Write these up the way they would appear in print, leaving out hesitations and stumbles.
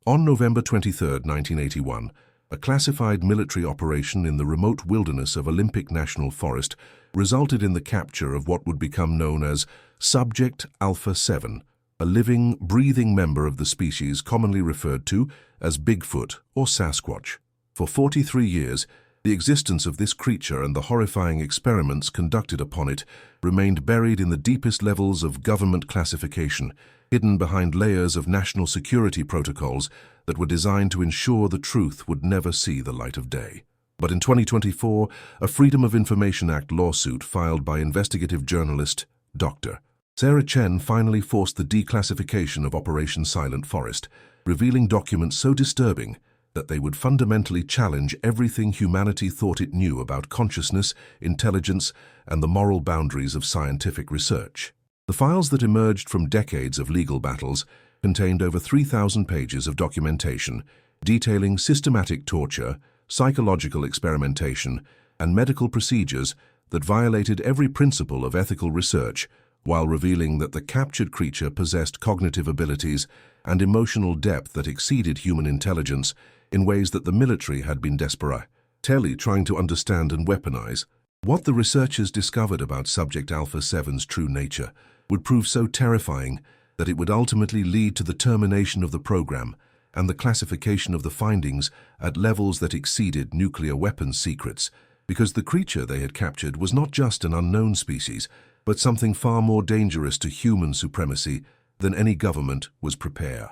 On November 23, 1981, a classified military operation in the remote wilderness of Olympic National Forest resulted in the capture of what would become known as Subject Alpha 7, a living, breathing member of the species commonly referred to as Bigfoot or Sasquatch. For 43 years, the existence of this creature and the horrifying experiments conducted upon it remained buried in the deepest levels of government classification, hidden behind layers of national security protocols that were designed to ensure the truth would never see the light of day. But in 2024, a Freedom of Information Act lawsuit filed by investigative journalist Dr. Sarah Chen finally forced the declassification of Operation Silent Forest, revealing documents so disturbing that they would fundamentally challenge everything humanity thought it knew about consciousness, intelligence, and the moral boundaries of scientific research. The files that emerged from decades of legal battles contained over 3,000 pages of documentation detailing systematic torture, psychological experimentation, and medical procedures that violated every principle of ethical research, while revealing that the captured creature possessed cognitive abilities and emotional depth that exceeded human intelligence in ways that the military had been desperately trying to understand and weaponize. What the researchers discovered about Subject Alpha 7's true nature would prove so terrifying that it would ultimately lead to the termination of the program and the classification of the findings at levels that exceeded nuclear weapons secrets, because the creature they had captured was not just an unknown species, but something far more dangerous to human supremacy than any government was prepared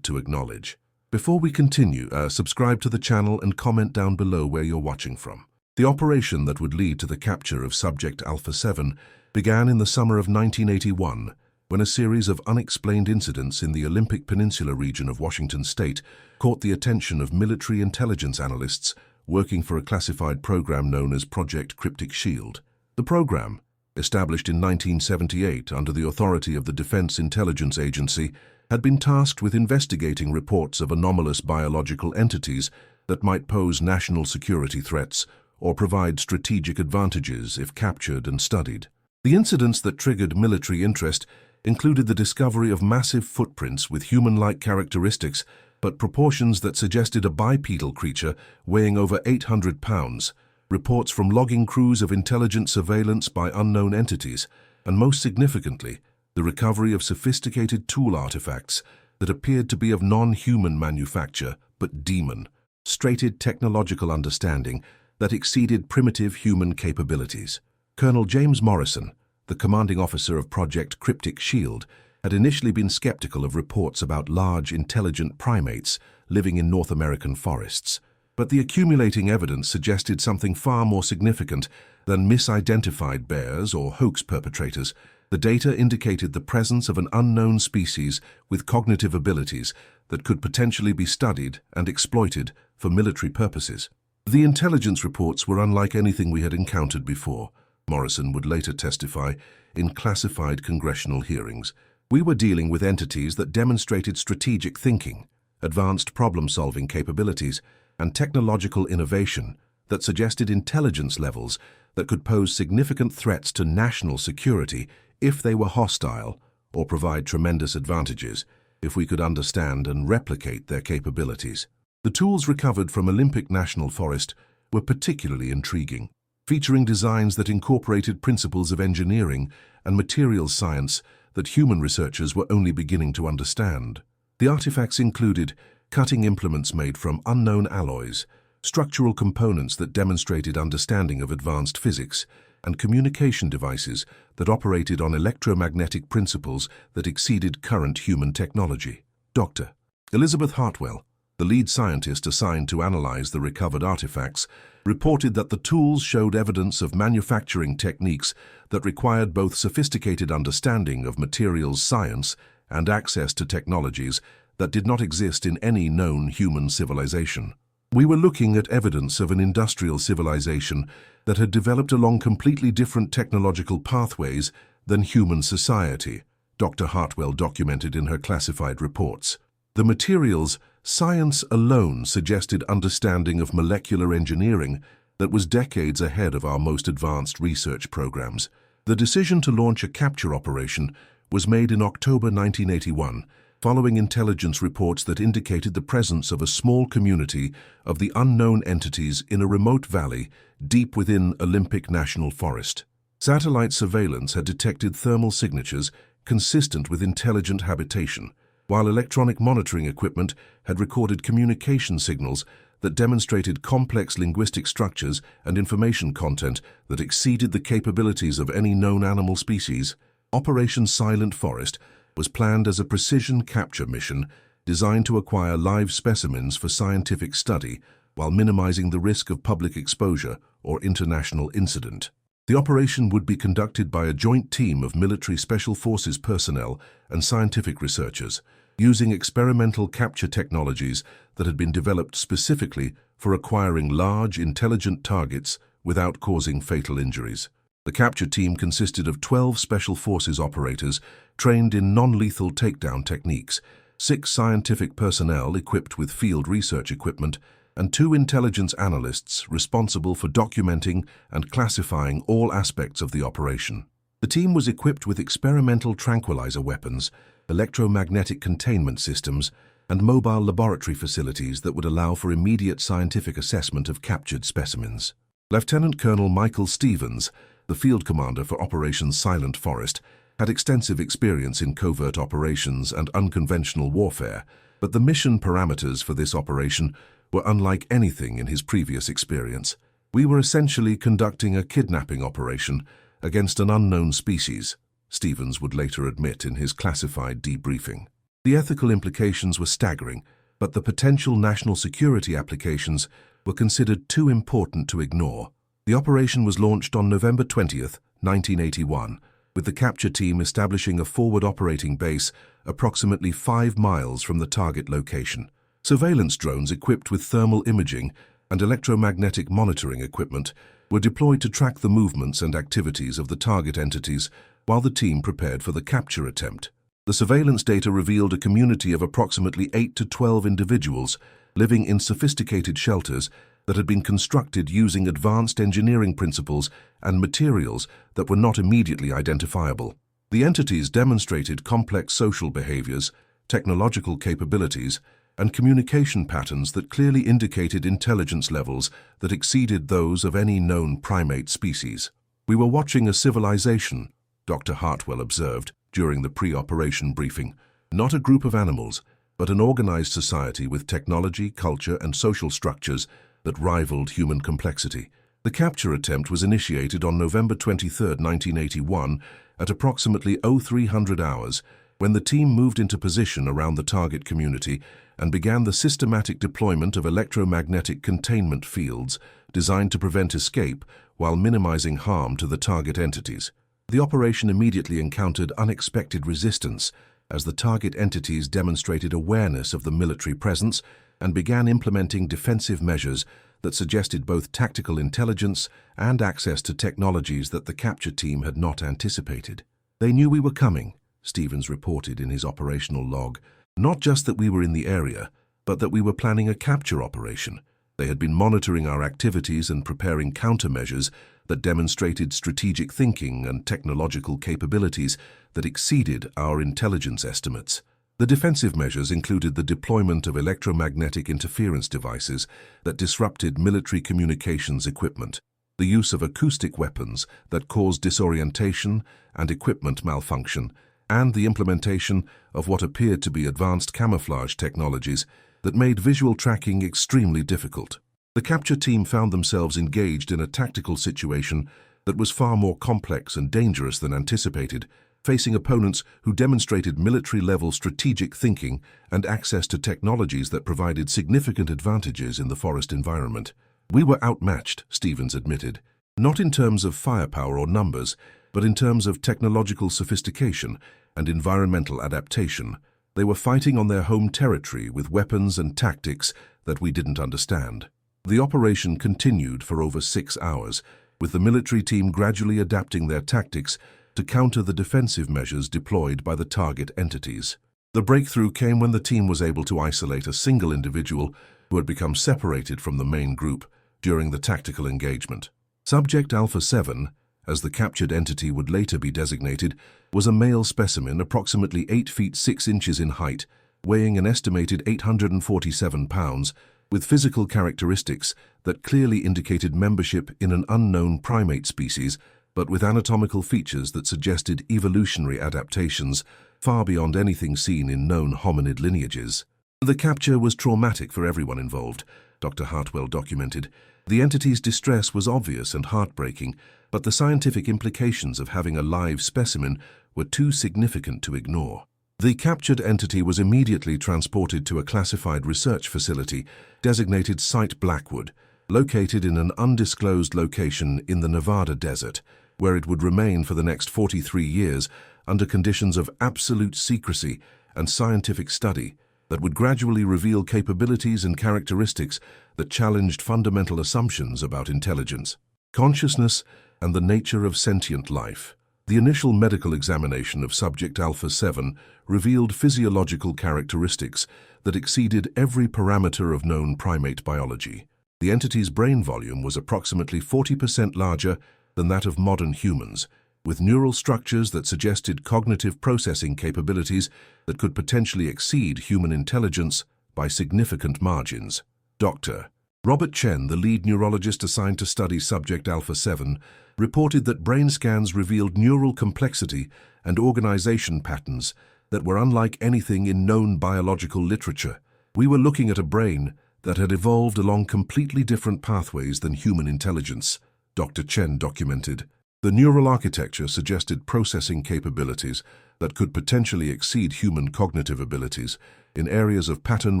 to acknowledge. Before we continue, subscribe to the channel and comment down below where you're watching from. The operation that would lead to the capture of Subject Alpha 7 began in the summer of 1981, when a series of unexplained incidents in the Olympic Peninsula region of Washington state caught the attention of military intelligence analysts working for a classified program known as Project Cryptic Shield. The program, established in 1978 under the authority of the Defense Intelligence Agency, had been tasked with investigating reports of anomalous biological entities that might pose national security threats or provide strategic advantages if captured and studied. The incidents that triggered military interest included the discovery of massive footprints with human-like characteristics but proportions that suggested a bipedal creature weighing over 800 pounds, reports from logging crews of intelligent surveillance by unknown entities, and most significantly, the recovery of sophisticated tool artifacts that appeared to be of non-human manufacture but demonstrated technological understanding that exceeded primitive human capabilities. Colonel James Morrison, the commanding officer of Project Cryptic Shield, had initially been skeptical of reports about large, intelligent primates living in North American forests. But the accumulating evidence suggested something far more significant than misidentified bears or hoax perpetrators. The data indicated the presence of an unknown species with cognitive abilities that could potentially be studied and exploited for military purposes. The intelligence reports were unlike anything we had encountered before, Morrison would later testify in classified congressional hearings. We were dealing with entities that demonstrated strategic thinking, advanced problem-solving capabilities, and technological innovation that suggested intelligence levels that could pose significant threats to national security if they were hostile, or provide tremendous advantages if we could understand and replicate their capabilities. The tools recovered from Olympic National Forest were particularly intriguing, featuring designs that incorporated principles of engineering and materials science that human researchers were only beginning to understand. The artifacts included cutting implements made from unknown alloys, structural components that demonstrated understanding of advanced physics, and communication devices that operated on electromagnetic principles that exceeded current human technology. Dr. Elizabeth Hartwell, the lead scientist assigned to analyze the recovered artifacts, reported that the tools showed evidence of manufacturing techniques that required both sophisticated understanding of materials science and access to technologies that did not exist in any known human civilization. We were looking at evidence of an industrial civilization that had developed along completely different technological pathways than human society, Dr. Hartwell documented in her classified reports. The materials science alone suggested understanding of molecular engineering that was decades ahead of our most advanced research programs. The decision to launch a capture operation was made in October 1981, following intelligence reports that indicated the presence of a small community of the unknown entities in a remote valley deep within Olympic National Forest. Satellite surveillance had detected thermal signatures consistent with intelligent habitation, while electronic monitoring equipment had recorded communication signals that demonstrated complex linguistic structures and information content that exceeded the capabilities of any known animal species. Operation Silent Forest was planned as a precision capture mission designed to acquire live specimens for scientific study while minimizing the risk of public exposure or international incident. The operation would be conducted by a joint team of military special forces personnel and scientific researchers, using experimental capture technologies that had been developed specifically for acquiring large, intelligent targets without causing fatal injuries. The capture team consisted of 12 special forces operators trained in non-lethal takedown techniques, 6 scientific personnel equipped with field research equipment, and 2 intelligence analysts responsible for documenting and classifying all aspects of the operation. The team was equipped with experimental tranquilizer weapons, electromagnetic containment systems, and mobile laboratory facilities that would allow for immediate scientific assessment of captured specimens. Lieutenant Colonel Michael Stevens, the field commander for Operation Silent Forest, had extensive experience in covert operations and unconventional warfare, but the mission parameters for this operation were unlike anything in his previous experience. We were essentially conducting a kidnapping operation against an unknown species, Stevens would later admit in his classified debriefing. The ethical implications were staggering, but the potential national security applications were considered too important to ignore. The operation was launched on November 20th, 1981, with the capture team establishing a forward operating base approximately 5 miles from the target location. Surveillance drones equipped with thermal imaging and electromagnetic monitoring equipment were deployed to track the movements and activities of the target entities while the team prepared for the capture attempt. The surveillance data revealed a community of approximately 8 to 12 individuals living in sophisticated shelters that had been constructed using advanced engineering principles and materials that were not immediately identifiable. The entities demonstrated complex social behaviors, technological capabilities, and communication patterns that clearly indicated intelligence levels that exceeded those of any known primate species. "We were watching a civilization," Dr. Hartwell observed during the pre-operation briefing. "Not a group of animals, but an organized society with technology, culture, and social structures that rivaled human complexity." The capture attempt was initiated on November 23, 1981, at approximately 0300 hours, when the team moved into position around the target community and began the systematic deployment of electromagnetic containment fields designed to prevent escape while minimizing harm to the target entities. The operation immediately encountered unexpected resistance as the target entities demonstrated awareness of the military presence and began implementing defensive measures that suggested both tactical intelligence and access to technologies that the capture team had not anticipated. "They knew we were coming," Stevens reported in his operational log. "Not just that we were in the area, but that we were planning a capture operation. They had been monitoring our activities and preparing countermeasures that demonstrated strategic thinking and technological capabilities that exceeded our intelligence estimates." The defensive measures included the deployment of electromagnetic interference devices that disrupted military communications equipment, the use of acoustic weapons that caused disorientation and equipment malfunction, and the implementation of what appeared to be advanced camouflage technologies that made visual tracking extremely difficult. The capture team found themselves engaged in a tactical situation that was far more complex and dangerous than anticipated, facing opponents who demonstrated military-level strategic thinking and access to technologies that provided significant advantages in the forest environment. "We were outmatched," Stevens admitted, "not in terms of firepower or numbers, but in terms of technological sophistication and environmental adaptation. They were fighting on their home territory with weapons and tactics that we didn't understand." The operation continued for over 6 hours, with the military team gradually adapting their tactics to counter the defensive measures deployed by the target entities. The breakthrough came when the team was able to isolate a single individual who had become separated from the main group during the tactical engagement. Subject Alpha 7, as the captured entity would later be designated, was a male specimen approximately 8 feet 6 inches in height, weighing an estimated 847 pounds, with physical characteristics that clearly indicated membership in an unknown primate species, but with anatomical features that suggested evolutionary adaptations far beyond anything seen in known hominid lineages. The capture was traumatic for everyone involved, Dr. Hartwell documented. The entity's distress was obvious and heartbreaking, but the scientific implications of having a live specimen were too significant to ignore. The captured entity was immediately transported to a classified research facility designated Site Blackwood, located in an undisclosed location in the Nevada desert, where it would remain for the next 43 years under conditions of absolute secrecy and scientific study that would gradually reveal capabilities and characteristics that challenged fundamental assumptions about intelligence, consciousness, and the nature of sentient life. The initial medical examination of subject Alpha 7 revealed physiological characteristics that exceeded every parameter of known primate biology. The entity's brain volume was approximately 40% larger than that of modern humans, with neural structures that suggested cognitive processing capabilities that could potentially exceed human intelligence by significant margins. Dr. Robert Chen, the lead neurologist assigned to study subject Alpha 7, reported that brain scans revealed neural complexity and organization patterns that were unlike anything in known biological literature. We were looking at a brain that had evolved along completely different pathways than human intelligence, Dr. Chen documented. The neural architecture suggested processing capabilities that could potentially exceed human cognitive abilities in areas of pattern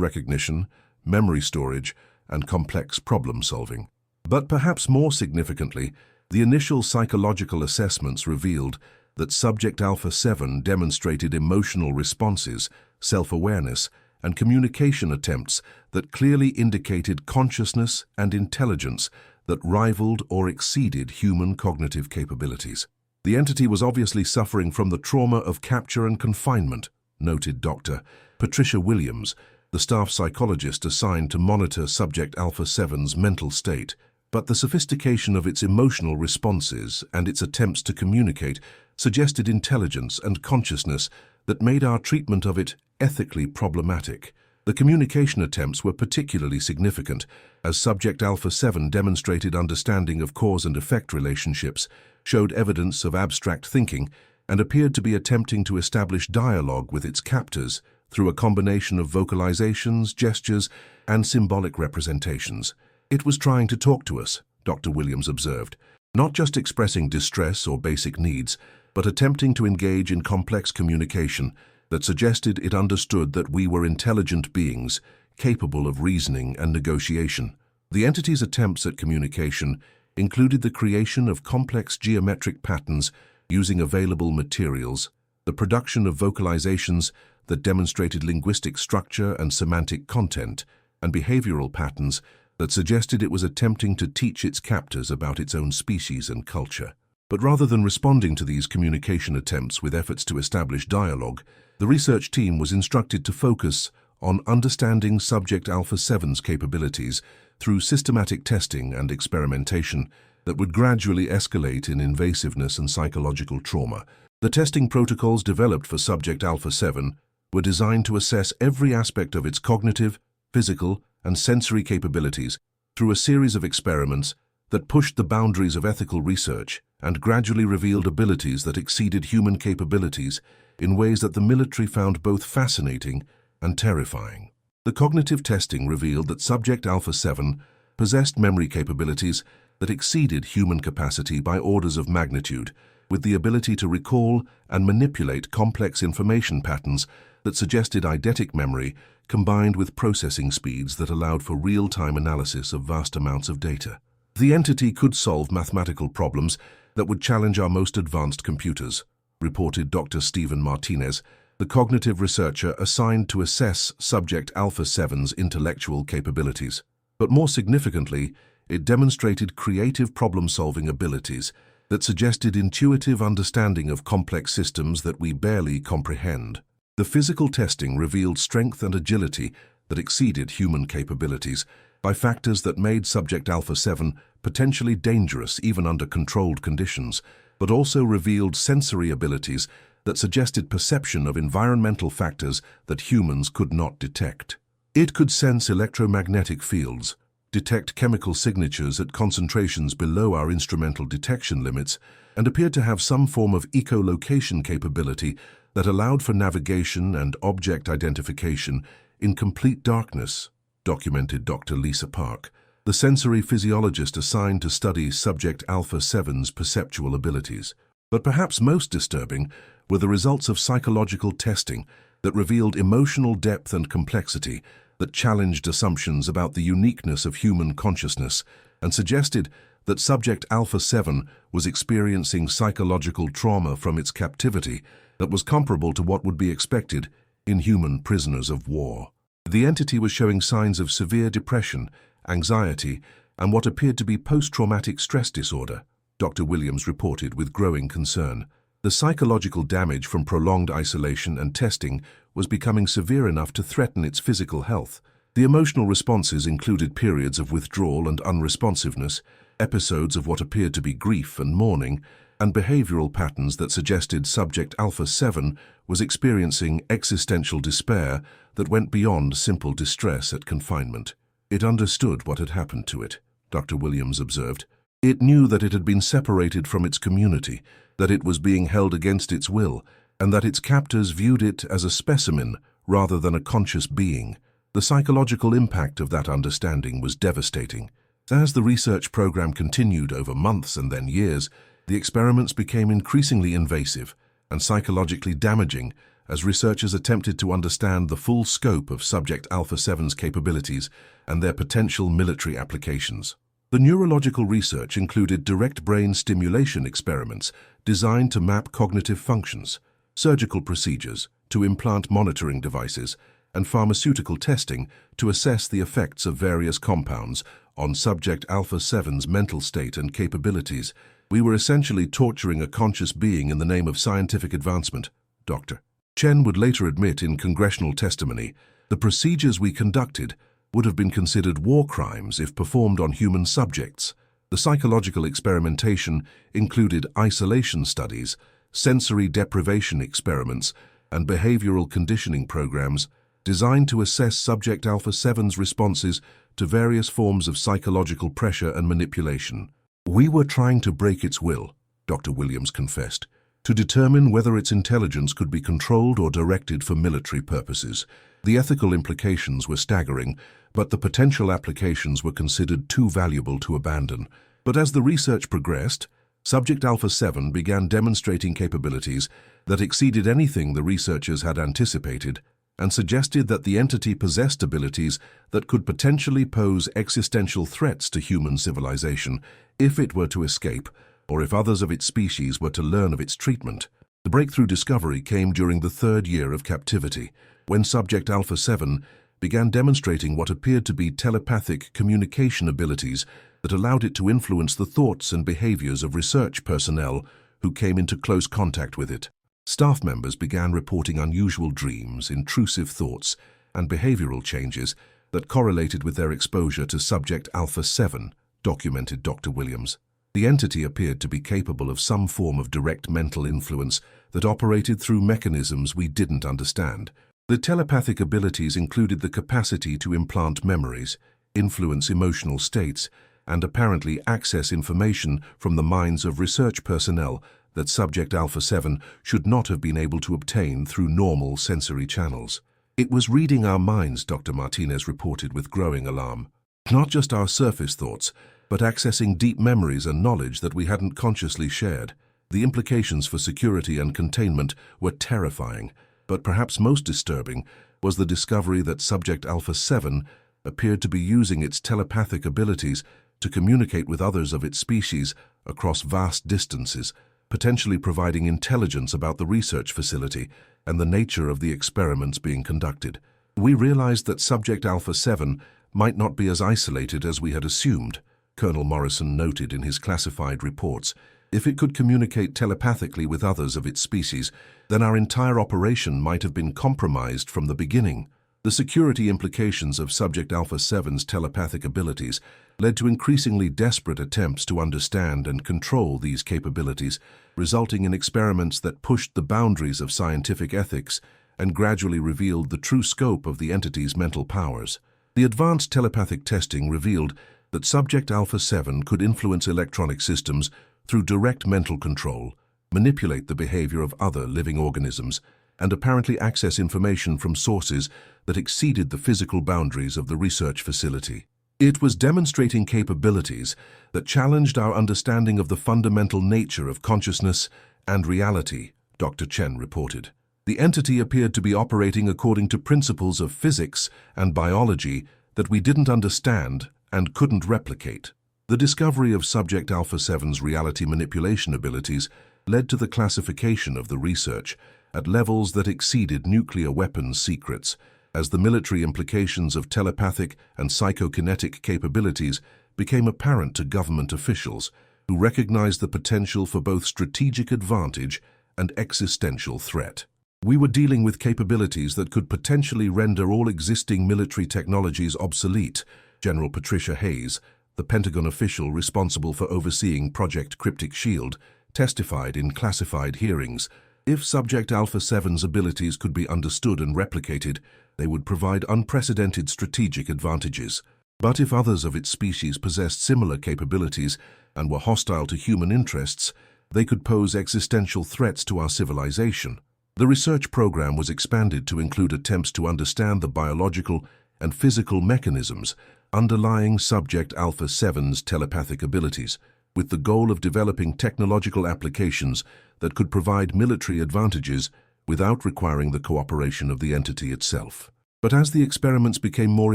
recognition, memory storage, and complex problem-solving. But perhaps more significantly, the initial psychological assessments revealed that subject Alpha 7 demonstrated emotional responses, self-awareness, and communication attempts that clearly indicated consciousness and intelligence that rivaled or exceeded human cognitive capabilities. The entity was obviously suffering from the trauma of capture and confinement, noted Dr. Patricia Williams, the staff psychologist assigned to monitor subject Alpha 7's mental state. But the sophistication of its emotional responses and its attempts to communicate suggested intelligence and consciousness that made our treatment of it ethically problematic. The communication attempts were particularly significant, as subject Alpha 7 demonstrated understanding of cause and effect relationships, showed evidence of abstract thinking, and appeared to be attempting to establish dialogue with its captors through a combination of vocalizations, gestures, and symbolic representations. It was trying to talk to us, Dr. Williams observed, not just expressing distress or basic needs, but attempting to engage in complex communication that suggested it understood that we were intelligent beings, capable of reasoning and negotiation. The entity's attempts at communication included the creation of complex geometric patterns using available materials, the production of vocalizations that demonstrated linguistic structure and semantic content, and behavioral patterns that suggested it was attempting to teach its captors about its own species and culture. But rather than responding to these communication attempts with efforts to establish dialogue, the research team was instructed to focus on understanding subject Alpha 7's capabilities through systematic testing and experimentation that would gradually escalate in invasiveness and psychological trauma. The testing protocols developed for subject Alpha 7 were designed to assess every aspect of its cognitive, physical, and sensory capabilities through a series of experiments that pushed the boundaries of ethical research and gradually revealed abilities that exceeded human capabilities in ways that the military found both fascinating and terrifying. The cognitive testing revealed that subject Alpha 7 possessed memory capabilities that exceeded human capacity by orders of magnitude, with the ability to recall and manipulate complex information patterns that suggested eidetic memory combined with processing speeds that allowed for real-time analysis of vast amounts of data. The entity could solve mathematical problems that would challenge our most advanced computers, reported Dr. Stephen Martinez, the cognitive researcher assigned to assess subject Alpha 7's intellectual capabilities. But more significantly, it demonstrated creative problem-solving abilities that suggested intuitive understanding of complex systems that we barely comprehend. The physical testing revealed strength and agility that exceeded human capabilities by factors that made subject Alpha 7 potentially dangerous even under controlled conditions, but also revealed sensory abilities that suggested perception of environmental factors that humans could not detect. It could sense electromagnetic fields, detect chemical signatures at concentrations below our instrumental detection limits, and appeared to have some form of echolocation capability that allowed for navigation and object identification in complete darkness, documented Dr. Lisa Park, the sensory physiologist assigned to study subject Alpha 7's perceptual abilities. But perhaps most disturbing were the results of psychological testing that revealed emotional depth and complexity that challenged assumptions about the uniqueness of human consciousness and suggested that subject Alpha 7 was experiencing psychological trauma from its captivity that was comparable to what would be expected in human prisoners of war. The entity was showing signs of severe depression, anxiety, and what appeared to be post-traumatic stress disorder, Dr. Williams reported with growing concern. The psychological damage from prolonged isolation and testing was becoming severe enough to threaten its physical health. The emotional responses included periods of withdrawal and unresponsiveness, episodes of what appeared to be grief and mourning, and behavioral patterns that suggested subject Alpha 7 was experiencing existential despair that went beyond simple distress at confinement. It understood what had happened to it, Dr. Williams observed. It knew that it had been separated from its community, that it was being held against its will, and that its captors viewed it as a specimen rather than a conscious being. The psychological impact of that understanding was devastating. As the research program continued over months and then years, the experiments became increasingly invasive and psychologically damaging as researchers attempted to understand the full scope of subject Alpha 7's capabilities and their potential military applications. The neurological research included direct brain stimulation experiments designed to map cognitive functions, surgical procedures to implant monitoring devices, and pharmaceutical testing to assess the effects of various compounds on subject Alpha 7's mental state and capabilities. We were essentially torturing a conscious being in the name of scientific advancement, Dr. Chen would later admit in congressional testimony. The procedures we conducted would have been considered war crimes if performed on human subjects. The psychological experimentation included isolation studies, sensory deprivation experiments, and behavioral conditioning programs designed to assess subject Alpha 7's responses to various forms of psychological pressure and manipulation. We were trying to break its will, Dr. Williams confessed, to determine whether its intelligence could be controlled or directed for military purposes. The ethical implications were staggering, but the potential applications were considered too valuable to abandon. But as the research progressed, subject Alpha 7 began demonstrating capabilities that exceeded anything the researchers had anticipated and suggested that the entity possessed abilities that could potentially pose existential threats to human civilization if it were to escape or if others of its species were to learn of its treatment. The breakthrough discovery came during the third year of captivity, when subject Alpha 7 began demonstrating what appeared to be telepathic communication abilities that allowed it to influence the thoughts and behaviors of research personnel who came into close contact with it. Staff members began reporting unusual dreams, intrusive thoughts, and behavioral changes that correlated with their exposure to subject Alpha 7, documented Dr. Williams. The entity appeared to be capable of some form of direct mental influence that operated through mechanisms we didn't understand. The telepathic abilities included the capacity to implant memories, influence emotional states, and apparently access information from the minds of research personnel that subject Alpha 7 should not have been able to obtain through normal sensory channels. It was reading our minds, Dr. Martinez reported with growing alarm. Not just our surface thoughts, but accessing deep memories and knowledge that we hadn't consciously shared. The implications for security and containment were terrifying, but perhaps most disturbing was the discovery that subject Alpha 7 appeared to be using its telepathic abilities to communicate with others of its species across vast distances, potentially providing intelligence about the research facility and the nature of the experiments being conducted. We realized that subject Alpha 7 might not be as isolated as we had assumed, Colonel Morrison noted in his classified reports. If it could communicate telepathically with others of its species, then our entire operation might have been compromised from the beginning. The security implications of Subject Alpha 7's telepathic abilities led to increasingly desperate attempts to understand and control these capabilities, resulting in experiments that pushed the boundaries of scientific ethics and gradually revealed the true scope of the entity's mental powers. The advanced telepathic testing revealed that Subject Alpha 7 could influence electronic systems through direct mental control, manipulate the behavior of other living organisms, and apparently access information from sources that exceeded the physical boundaries of the research facility. It was demonstrating capabilities that challenged our understanding of the fundamental nature of consciousness and reality, Dr. Chen reported. The entity appeared to be operating according to principles of physics and biology that we didn't understand and couldn't replicate. The discovery of Subject Alpha 7's reality manipulation abilities led to the classification of the research at levels that exceeded nuclear weapons secrets, as the military implications of telepathic and psychokinetic capabilities became apparent to government officials, who recognized the potential for both strategic advantage and existential threat. We were dealing with capabilities that could potentially render all existing military technologies obsolete, General Patricia Hayes, the Pentagon official responsible for overseeing Project Cryptic Shield, testified in classified hearings. If Subject Alpha 7's abilities could be understood and replicated, they would provide unprecedented strategic advantages. But if others of its species possessed similar capabilities and were hostile to human interests, they could pose existential threats to our civilization. The research program was expanded to include attempts to understand the biological and physical mechanisms underlying Subject Alpha 7's telepathic abilities, with the goal of developing technological applications that could provide military advantages without requiring the cooperation of the entity itself. But as the experiments became more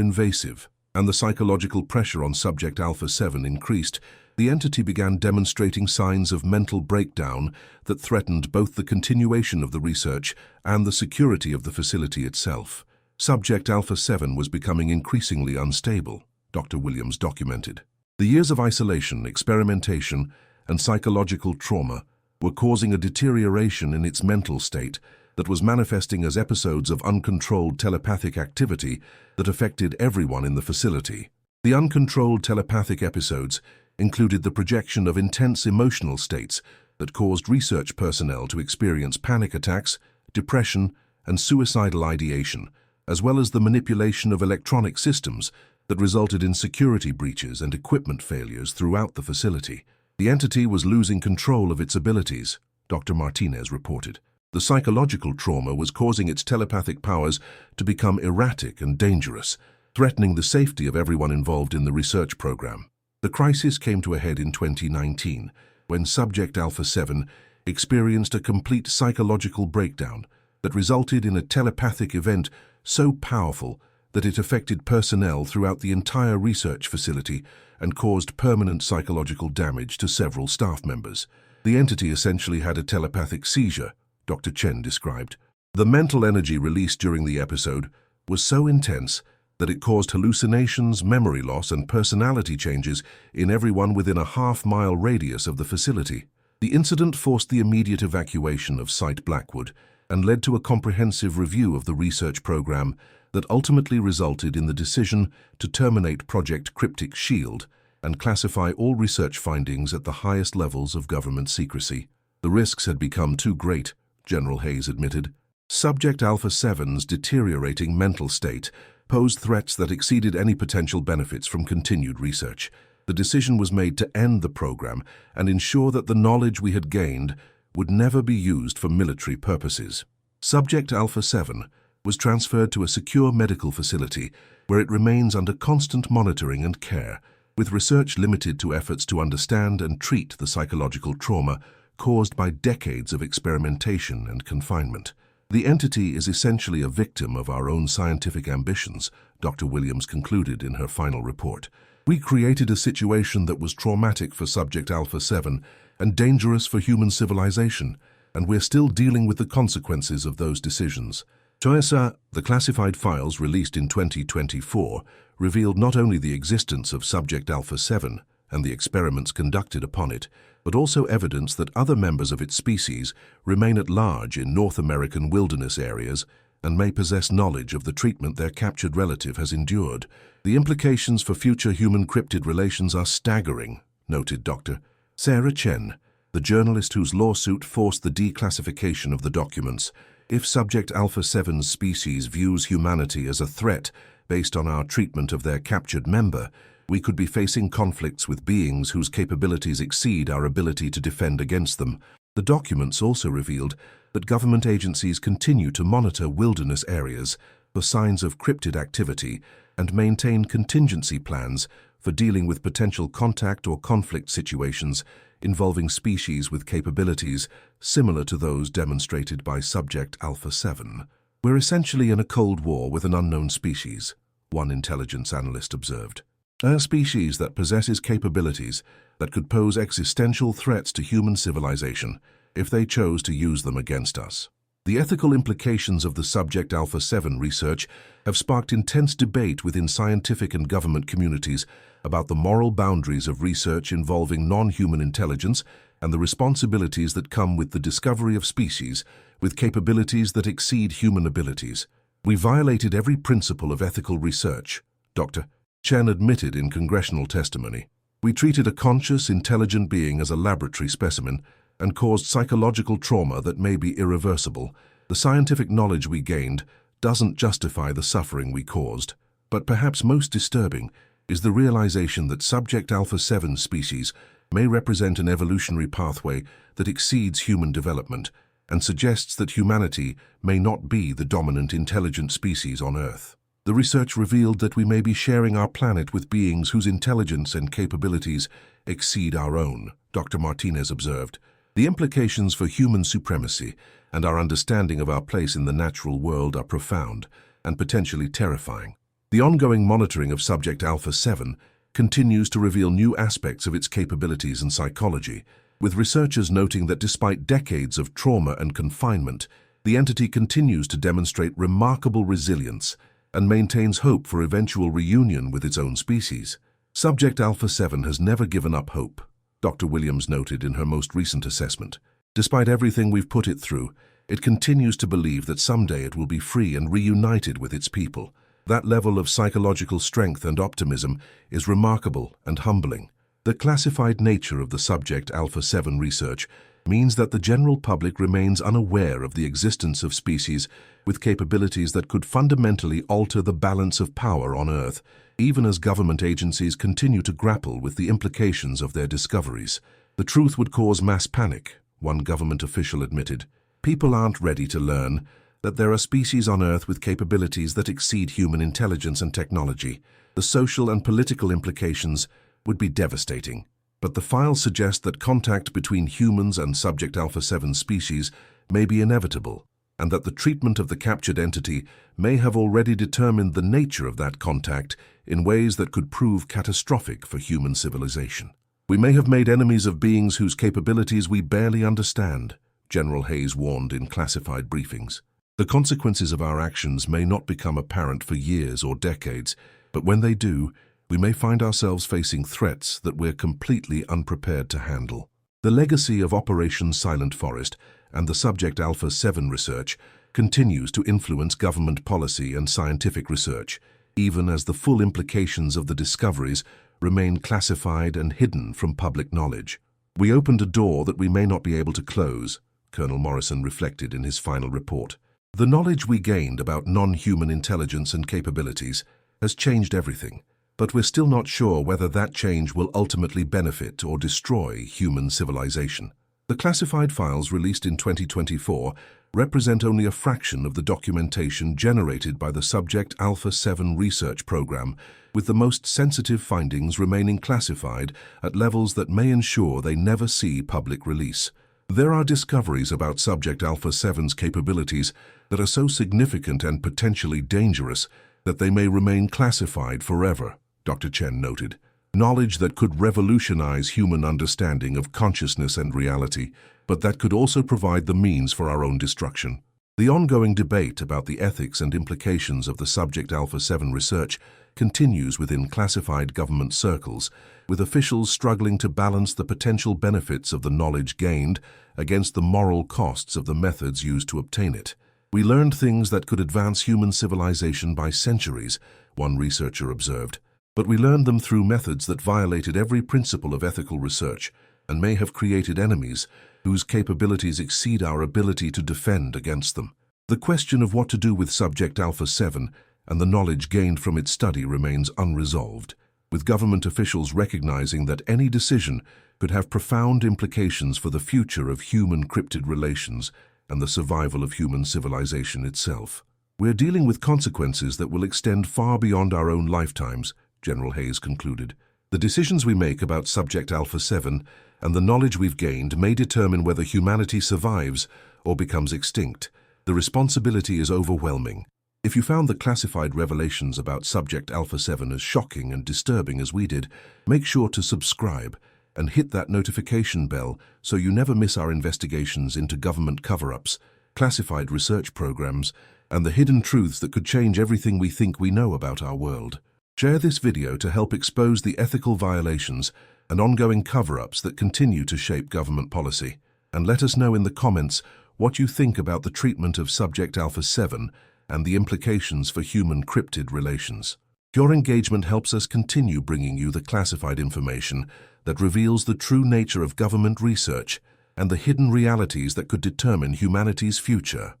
invasive and the psychological pressure on Subject Alpha 7 increased, the entity began demonstrating signs of mental breakdown that threatened both the continuation of the research and the security of the facility itself. Subject Alpha 7 was becoming increasingly unstable, Dr. Williams documented. The years of isolation, experimentation, and psychological trauma were causing a deterioration in its mental state that was manifesting as episodes of uncontrolled telepathic activity that affected everyone in the facility. The uncontrolled telepathic episodes included the projection of intense emotional states that caused research personnel to experience panic attacks, depression, and suicidal ideation, as well as the manipulation of electronic systems that resulted in security breaches and equipment failures throughout the facility. The entity was losing control of its abilities, Dr. Martinez reported. The psychological trauma was causing its telepathic powers to become erratic and dangerous, threatening the safety of everyone involved in the research program. The crisis came to a head in 2019, when Subject Alpha 7 experienced a complete psychological breakdown that resulted in a telepathic event so powerful that it affected personnel throughout the entire research facility and caused permanent psychological damage to several staff members. The entity essentially had a telepathic seizure, Dr. Chen described. The mental energy released during the episode was so intense that it caused hallucinations, memory loss, and personality changes in everyone within a half-mile radius of the facility. The incident forced the immediate evacuation of Site Blackwood and led to a comprehensive review of the research program that ultimately resulted in the decision to terminate Project Cryptic Shield and classify all research findings at the highest levels of government secrecy. The risks had become too great, General Hayes admitted. Subject Alpha 7's deteriorating mental state posed threats that exceeded any potential benefits from continued research. The decision was made to end the program and ensure that the knowledge we had gained would never be used for military purposes. Subject Alpha 7 was transferred to a secure medical facility where it remains under constant monitoring and care, with research limited to efforts to understand and treat the psychological trauma caused by decades of experimentation and confinement. The entity is essentially a victim of our own scientific ambitions, Dr. Williams concluded in her final report. We created a situation that was traumatic for Subject Alpha 7 and dangerous for human civilization, and we're still dealing with the consequences of those decisions. Choyasa, the classified files released in 2024, revealed not only the existence of Subject Alpha 7 and the experiments conducted upon it, but also evidence that other members of its species remain at large in North American wilderness areas and may possess knowledge of the treatment their captured relative has endured. The implications for future human-cryptid relations are staggering, noted Dr. Sarah Chen, the journalist whose lawsuit forced the declassification of the documents. If Subject Alpha 7's species views humanity as a threat based on our treatment of their captured member, we could be facing conflicts with beings whose capabilities exceed our ability to defend against them. The documents also revealed that government agencies continue to monitor wilderness areas for signs of cryptid activity and maintain contingency plans for dealing with potential contact or conflict situations involving species with capabilities similar to those demonstrated by Subject Alpha 7. We're essentially in a Cold War with an unknown species, one intelligence analyst observed. A species that possesses capabilities that could pose existential threats to human civilization if they chose to use them against us. The ethical implications of the Subject Alpha 7 research have sparked intense debate within scientific and government communities about the moral boundaries of research involving non-human intelligence and the responsibilities that come with the discovery of species with capabilities that exceed human abilities. We violated every principle of ethical research, Dr. Chen admitted in congressional testimony. We treated a conscious, intelligent being as a laboratory specimen and caused psychological trauma that may be irreversible. The scientific knowledge we gained doesn't justify the suffering we caused. But perhaps most disturbing is the realization that Subject Alpha 7 species may represent an evolutionary pathway that exceeds human development and suggests that humanity may not be the dominant intelligent species on Earth. The research revealed that we may be sharing our planet with beings whose intelligence and capabilities exceed our own, Dr. Martinez observed. The implications for human supremacy and our understanding of our place in the natural world are profound and potentially terrifying. The ongoing monitoring of Subject Alpha 7 continues to reveal new aspects of its capabilities and psychology, with researchers noting that despite decades of trauma and confinement, the entity continues to demonstrate remarkable resilience and maintains hope for eventual reunion with its own species. Subject Alpha 7 has never given up hope, Dr. Williams noted in her most recent assessment. Despite everything we've put it through, it continues to believe that someday it will be free and reunited with its people. That level of psychological strength and optimism is remarkable and humbling. The classified nature of the Subject Alpha 7 research means that the general public remains unaware of the existence of species with capabilities that could fundamentally alter the balance of power on Earth, even as government agencies continue to grapple with the implications of their discoveries. The truth would cause mass panic, one government official admitted. People aren't ready to learn that there are species on Earth with capabilities that exceed human intelligence and technology. The social and political implications would be devastating. But the files suggest that contact between humans and Subject Alpha 7 species may be inevitable, and that the treatment of the captured entity may have already determined the nature of that contact in ways that could prove catastrophic for human civilization. We may have made enemies of beings whose capabilities we barely understand, General Hayes warned in classified briefings. The consequences of our actions may not become apparent for years or decades, but when they do, we may find ourselves facing threats that we're completely unprepared to handle. The legacy of Operation Silent Forest and the Subject Alpha 7 research continues to influence government policy and scientific research, even as the full implications of the discoveries remain classified and hidden from public knowledge. We opened a door that we may not be able to close, Colonel Morrison reflected in his final report. The knowledge we gained about non-human intelligence and capabilities has changed everything. But we're still not sure whether that change will ultimately benefit or destroy human civilization. The classified files released in 2024 represent only a fraction of the documentation generated by the Subject Alpha 7 research program, with the most sensitive findings remaining classified at levels that may ensure they never see public release. There are discoveries about Subject Alpha 7's capabilities that are so significant and potentially dangerous that they may remain classified forever, Dr. Chen noted. Knowledge that could revolutionize human understanding of consciousness and reality, but that could also provide the means for our own destruction. The ongoing debate about the ethics and implications of the Subject Alpha 7 research continues within classified government circles, with officials struggling to balance the potential benefits of the knowledge gained against the moral costs of the methods used to obtain it. We learned things that could advance human civilization by centuries, one researcher observed. But we learned them through methods that violated every principle of ethical research and may have created enemies whose capabilities exceed our ability to defend against them. The question of what to do with Subject Alpha 7 and the knowledge gained from its study remains unresolved, with government officials recognizing that any decision could have profound implications for the future of human-cryptid relations and the survival of human civilization itself. We're dealing with consequences that will extend far beyond our own lifetimes, General Hayes concluded. The decisions we make about Subject Alpha 7 and the knowledge we've gained may determine whether humanity survives or becomes extinct. The responsibility is overwhelming. If you found the classified revelations about Subject Alpha 7 as shocking and disturbing as we did, make sure to subscribe and hit that notification bell so you never miss our investigations into government cover-ups, classified research programs, and the hidden truths that could change everything we think we know about our world. Share this video to help expose the ethical violations and ongoing cover-ups that continue to shape government policy. And let us know in the comments what you think about the treatment of Subject Alpha 7 and the implications for human-cryptid relations. Your engagement helps us continue bringing you the classified information that reveals the true nature of government research and the hidden realities that could determine humanity's future.